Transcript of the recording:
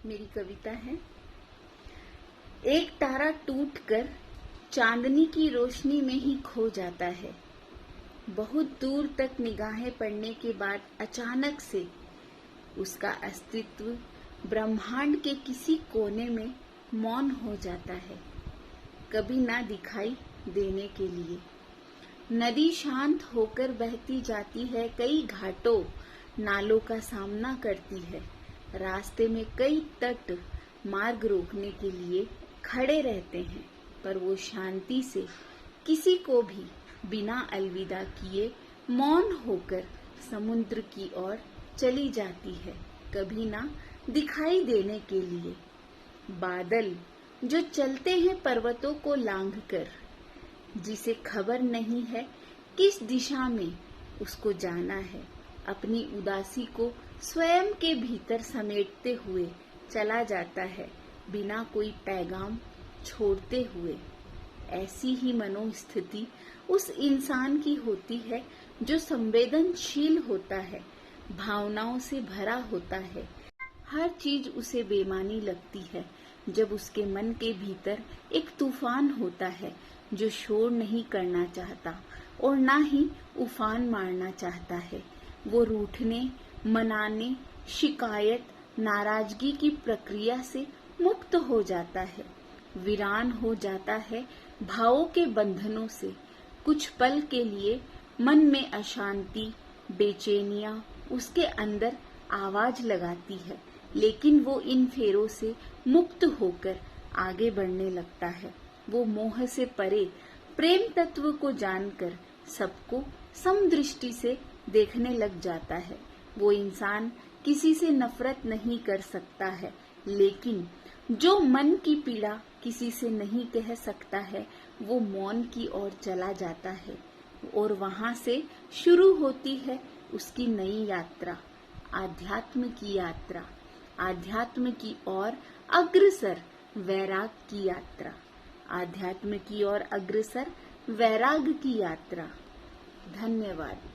मेरी कविता है। एक तारा टूटकर चांदनी की रोशनी में ही खो जाता है। बहुत दूर तक निगाहें पड़ने के बाद अचानक से उसका अस्तित्व ब्रह्मांड के किसी कोने में मौन हो जाता है, कभी ना दिखाई देने के लिए। नदी शांत होकर बहती जाती है, कई घाटों नालों का सामना करती है। रास्ते में कई तट मार्ग रोकने के लिए खड़े रहते हैं, पर वो शांति से किसी को भी बिना अलविदा किए मौन होकर समुद्र की ओर चली जाती है, कभी ना दिखाई देने के लिए। बादल जो चलते हैं पर्वतों को लांघकर, जिसे खबर नहीं है किस दिशा में उसको जाना है, अपनी उदासी को स्वयं के भीतर समेटते हुए चला जाता है, बिना कोई पैगाम छोड़ते हुए। ऐसी ही मनोस्थिति उस इंसान की होती है जो संवेदनशील होता है, भावनाओं से भरा होता है। हर चीज उसे बेमानी लगती है जब उसके मन के भीतर एक तूफान होता है जो शोर नहीं करना चाहता और ना ही उफान मारना चाहता है। वो रूठने, मनाने, शिकायत, नाराजगी की प्रक्रिया से मुक्त हो जाता है, वीरान हो जाता है भावों के बंधनों से। कुछ पल के लिए मन में अशांति, बेचैनियां उसके अंदर आवाज लगाती है, लेकिन वो इन फेरों से मुक्त होकर आगे बढ़ने लगता है। वो मोह से परे प्रेम तत्व को जानकर सबको समदृष्टि से देखने लग जाता है। वो इंसान किसी से नफरत नहीं कर सकता है, लेकिन जो मन की पीड़ा किसी से नहीं कह सकता है, वो मौन की ओर चला जाता है और वहां से शुरू होती है उसकी नई यात्रा, आध्यात्म की यात्रा, आध्यात्म की ओर अग्रसर वैराग की यात्रा, आध्यात्म की ओर अग्रसर वैराग की यात्रा। धन्यवाद।